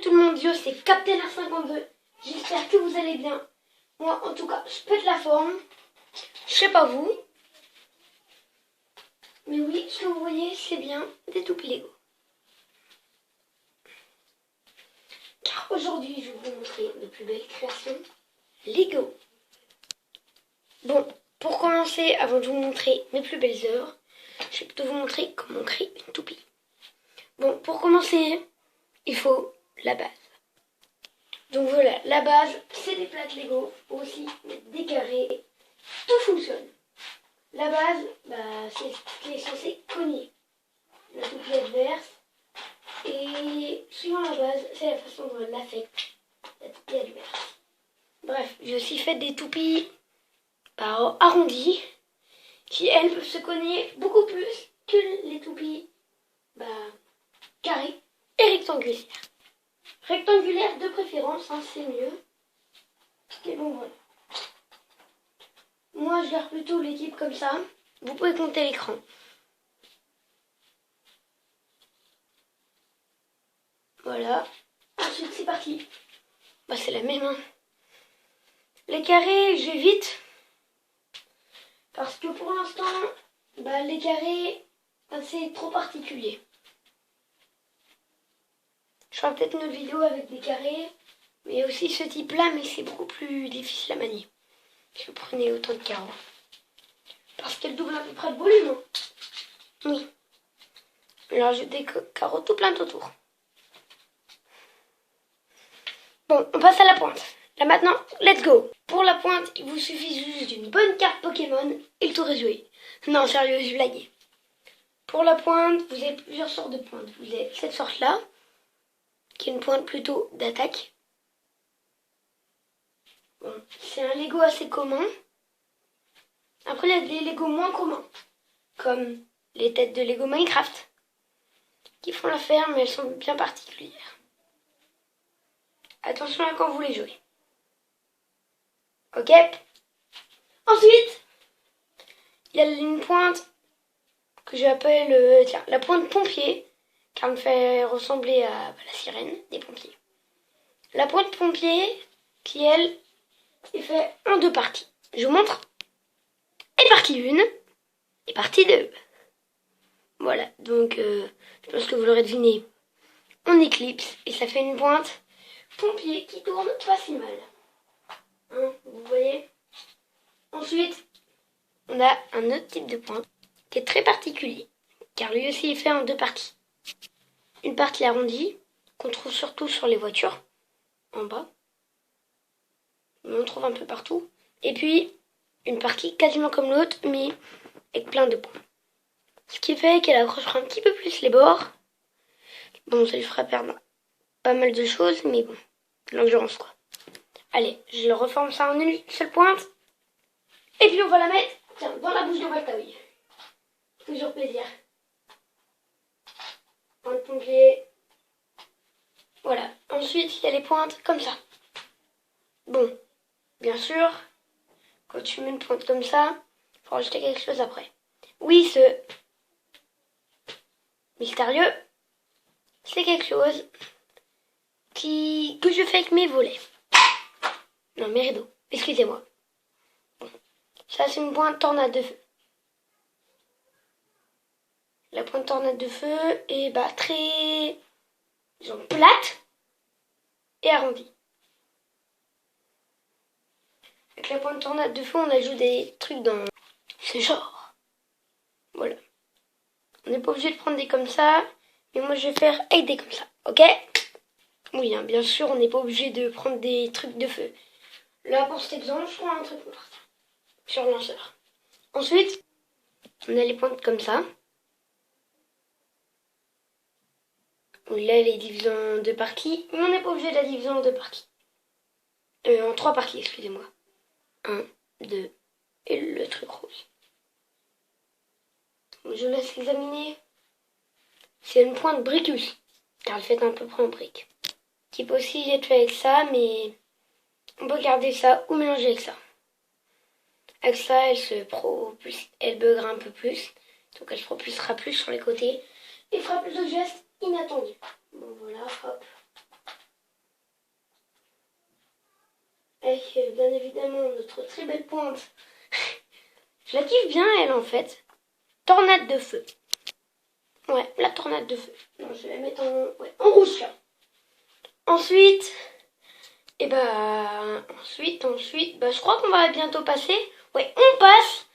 tout le monde, yo, c'est Captain R52. J'espère que vous allez bien. Moi, en tout cas, je pète la forme. Je sais pas vous. Mais oui, ce que vous voyez, c'est bien des toupies Lego. Car aujourd'hui, je vais vous montrer mes plus belles créations Lego. Bon, pour commencer, avant de vous montrer mes plus belles œuvres, je vais plutôt vous montrer comment on crée une toupie. Bon, pour commencer, il faut la base. Donc voilà, la base, c'est des plaques Lego, aussi des carrés, tout fonctionne. La base, c'est ce qui est censé cogner. La toupie adverse, et suivant la base, c'est la façon dont elle l'affecte, la toupie adverse. Bref, j'ai aussi fait des toupies par arrondies, qui elles peuvent se cogner beaucoup plus que les toupies carrées et rectangulaires. Rectangulaire de préférence, hein, c'est mieux. Mais bon, voilà. Moi, je garde plutôt l'équipe comme ça. Vous pouvez compter l'écran. Voilà. Ensuite, c'est parti. C'est la même. Hein. Les carrés, j'évite. Parce que pour l'instant, les carrés, c'est trop particulier. Je ferai peut-être une autre vidéo avec des carrés, mais aussi ce type-là, mais c'est beaucoup plus difficile à manier. Si vous prenez autant de carreaux. Parce qu'elle double à peu près de volume. Hein. Oui. Alors j'ai des carreaux tout plein autour. Bon, on passe à la pointe. Là maintenant, let's go. Pour la pointe, il vous suffit juste d'une bonne carte Pokémon et le tour est joué. Non, sérieux, je blague. Pour la pointe, vous avez plusieurs sortes de pointes. Vous avez cette sorte-là, qui est une pointe plutôt d'attaque. Bon, c'est un Lego assez commun. Après, il y a des Lego moins communs, comme les têtes de Lego Minecraft, qui font l'affaire, mais elles sont bien particulières. Attention à quand vous les jouez. Ok. Ensuite, il y a une pointe que j'appelle la pointe pompier, car elle me fait ressembler à la sirène des pompiers. La pointe pompier, qui elle, est faite en deux parties. Je vous montre. Et partie 1 et partie 2. Voilà, donc je pense que vous l'aurez deviné. On éclipse et ça fait une pointe pompier qui tourne pas si mal. Hein, vous voyez. Ensuite, on a un autre type de pointe qui est très particulier, car lui aussi est fait en deux parties. Une partie arrondie, qu'on trouve surtout sur les voitures, en bas. On en trouve un peu partout. Et puis, une partie quasiment comme l'autre, mais avec plein de points. Ce qui fait qu'elle accrochera un petit peu plus les bords. Bon, ça lui fera perdre pas mal de choses, mais bon, l'endurance quoi. Allez, je le reforme ça en une seule pointe. Et puis on va la mettre, tiens, dans la bouche de Waltaoui. Toujours plaisir. Pointe pompier. Voilà. Ensuite, il y a les pointes comme ça. Bon, bien sûr, quand tu mets une pointe comme ça, il faut rajouter quelque chose après. Oui, ce mystérieux, c'est quelque chose que je fais avec mes volets. Non, mes rideaux. Excusez-moi. Bon. Ça, c'est une pointe tornade de feu. La pointe tornade de feu est très, disons, plate et arrondie. Avec la pointe tornade de feu, on ajoute des trucs dans ce genre. Voilà. On n'est pas obligé de prendre des comme ça, mais moi je vais faire avec des comme ça, ok? Oui, hein, bien sûr, on n'est pas obligé de prendre des trucs de feu. Là, pour cet exemple, je prends un truc noir sur le lanceur. Ensuite, on a les pointes comme ça. Là, elle est divisée en deux parties, mais on n'est pas obligé de la diviser en deux parties. En trois parties, excusez-moi. 1, 2, et le truc rose. Je laisse examiner. C'est une pointe bricus, car elle fait un peu près en brique. Qui peut aussi être fait avec ça, mais on peut garder ça ou mélanger avec ça. Avec ça, elle buggera un peu plus, donc elle se propulsera plus sur les côtés et fera plus de gestes inattendus. Bon voilà, hop. avec bien évidemment notre très belle pointe. Je la kiffe bien elle en fait. Tornade de feu. Ouais, la tornade de feu. Non, je vais la mettre en rouge là. Ensuite, je crois qu'on va bientôt passer. Ouais, on passe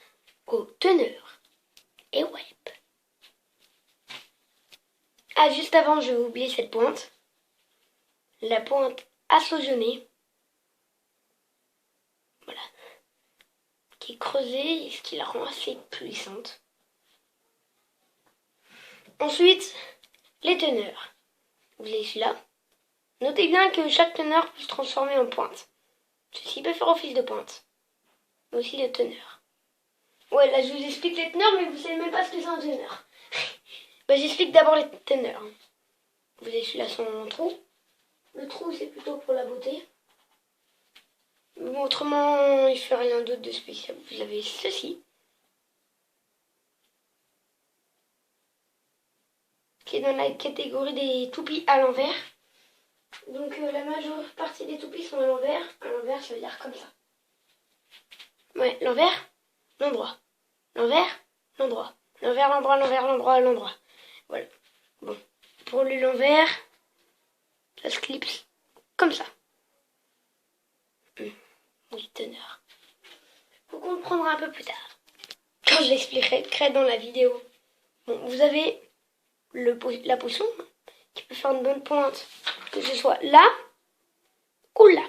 au teneur. Et ouais. Ah, juste avant, je vais oublier cette pointe. La pointe assaisonnée. Voilà. Qui est creusée, ce qui la rend assez puissante. Ensuite, les teneurs. Vous avez celui-là. Notez bien que chaque teneur peut se transformer en pointe. Ceci peut faire office de pointe. Mais aussi le teneur. Ouais, là je vous explique les teneurs, mais vous savez même pas ce que c'est un teneur. J'explique d'abord les teneurs. Vous avez celui-là son trou. Le trou, c'est plutôt pour la beauté. Autrement, il ne fait rien d'autre de spécial. Vous avez ceci. Qui est dans la catégorie des toupies à l'envers. Donc la majeure partie des toupies sont à l'envers. À l'envers, ça veut dire comme ça. Ouais, l'envers, l'endroit. L'envers, l'endroit. L'envers, l'endroit, l'envers, l'endroit, l'endroit. Voilà. Bon. Pour l'envers, ça se clipse comme ça. Oui, teneur. Faut comprendra un peu plus tard. Quand je l'expliquerai dans la vidéo. Bon, vous avez la potion qui peut faire une bonne pointe. Que ce soit là ou là.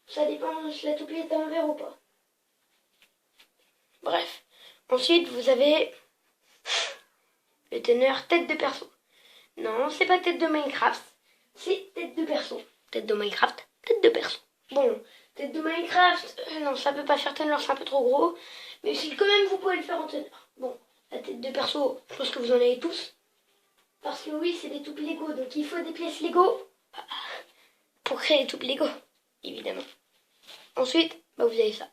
Ça dépend si la toupie est à l'envers ou pas. Bref. Ensuite, vous avez le teneur tête de perso. Non, c'est pas tête de Minecraft. C'est tête de perso. Tête de Minecraft, tête de perso. Bon, tête de Minecraft, non, ça peut pas faire teneur, c'est un peu trop gros. Mais si quand même vous pouvez le faire en teneur. Bon, la tête de perso, je pense que vous en avez tous. Parce que oui, c'est des toupies Lego, donc il faut des pièces Lego pour créer les toupies Lego, évidemment. Ensuite, vous avez ça.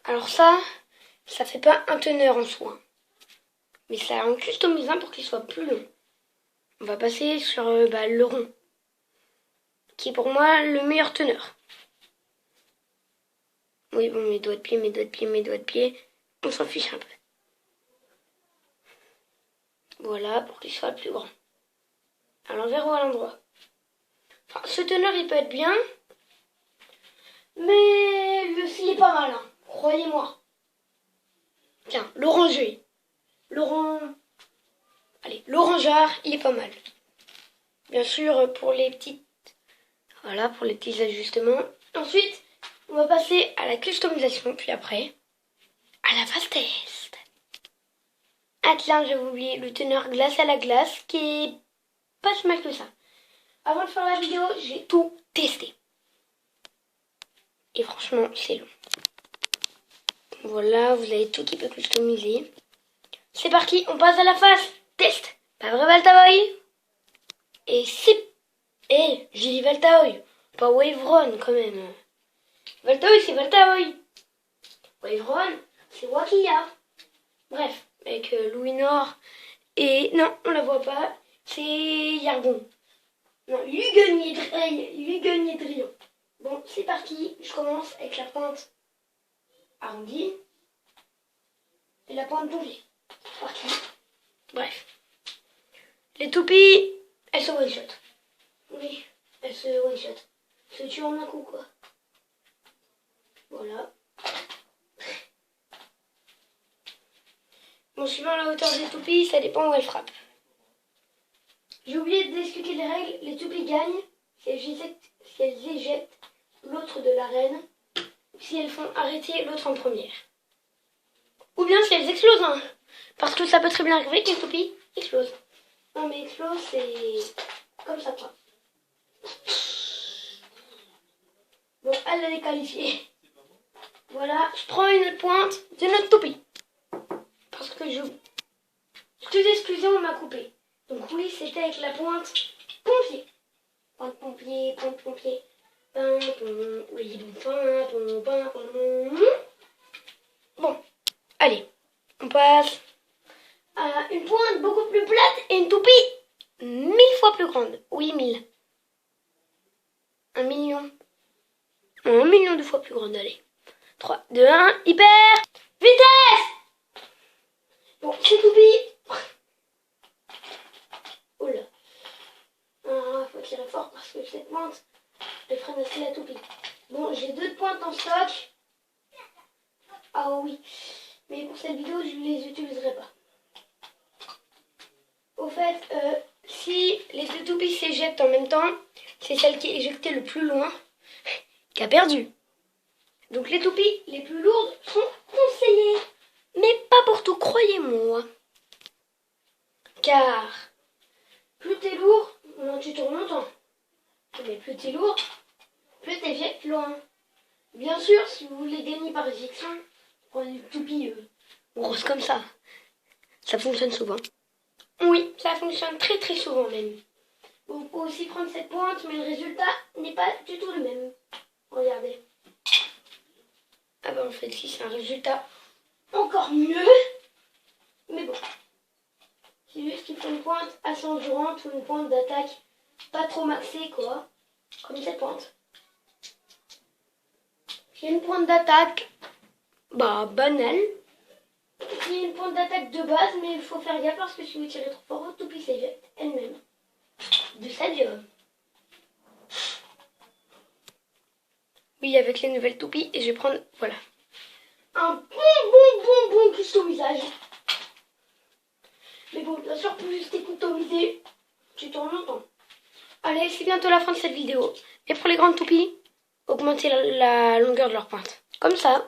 Alors ça fait pas un teneur en soi. Mais ça en customise un pour qu'il soit plus long. On va passer sur le rond. Qui est pour moi le meilleur teneur. Oui, bon, mes doigts de pied, on s'en fiche un peu. Voilà, pour qu'il soit le plus grand. À l'envers ou à l'endroit. Enfin, ce teneur, il peut être bien. Mais lui aussi, il est pas mal, hein. Croyez-moi. Tiens, l'oranger. L'orangeard, il est pas mal. Bien sûr, pour les petites... Voilà, pour les petits ajustements. Ensuite, on va passer à la customisation, puis après, à la phase test. Ah tiens, j'avais oublié le teneur glace à la glace, qui est pas si mal que ça. Avant de faire la vidéo, j'ai tout testé. Et franchement, c'est long. Voilà, vous avez tout qui peut customiser. C'est parti, on passe à la phase test. Pas vrai, Valtaoy? Et c'est... j'ai dit Valtaoy, pas Waveron quand même. Valtaoy, c'est Valtaoy. Waveron, c'est Wakia. Bref, avec Louis-Nord. Et non, on la voit pas. C'est Yargon. Non, Lugueniedrion. Bon, c'est parti. Je commence avec la pointe arrondie et la pointe bougée. C'est parti. Bref. Les toupies, elles se one-shot. Oui, elles se one-shot. Se tuent en un coup, quoi. Voilà. Bon, suivant la hauteur des toupies, ça dépend où elles frappent. J'ai oublié d'expliquer les règles. Les toupies gagnent si elles éjettent l'autre de l'arène, si elles font arrêter l'autre en première. Ou bien si elles explosent, hein. Parce que ça peut très bien arriver qu'une toupie explose. Non mais explose, c'est comme ça, quoi. Bon, elle l'a déqualifiée. Voilà, je prends une autre pointe de notre toupie. Parce que excusez, on m'a coupé. Donc oui, c'était avec la pointe pompier. Pointe pompier. Bon, allez, on passe à une pointe beaucoup plus plate et une toupie 1000 fois fois plus grande. Oui, 1000. 1 million. 1 million de fois plus grande, allez. 3, 2, 1, hyper vitesse. Bon, c'est Toupie. Oula. Faut tirer fort parce que cette pointe, je freine assez la Toupie. Bon, j'ai 2 pointes en stock. Ah oui. Mais pour cette vidéo, je ne les utiliserai pas. Au fait, si les 2 toupies s'éjectent en même temps, c'est celle qui est éjectée le plus loin qui a perdu. Donc les toupies les plus lourdes sont conseillées. Mais pas pour tout, croyez-moi. Car plus t'es lourd, moins tu tournes longtemps. Mais plus t'es lourd, plus t'éjectes loin. Bien sûr, si vous voulez gagner par éjection, prenez une toupie grosse comme ça. Ça fonctionne souvent. Oui, ça fonctionne très très souvent même. Vous pouvez aussi prendre cette pointe, mais le résultat n'est pas du tout le même. Regardez. Ah ben en fait, si c'est un résultat encore mieux. Mais bon. C'est juste qu'il faut une pointe assez endurante ou une pointe d'attaque pas trop maxée quoi. Comme cette pointe. J'ai une pointe d'attaque, banale. J'ai une pointe d'attaque de base, mais il faut faire gaffe parce que si vous tirez trop fort, votre toupie s'éjecte elle-même. De sa job. Oui, avec les nouvelles toupies, et je vais prendre, voilà, un bon customisage. Mais bon, bien sûr, plus t'es customisé, tu tournes longtemps. Allez, c'est bientôt la fin de cette vidéo. Et pour les grandes toupies, augmentez la longueur de leur pointe. Comme ça.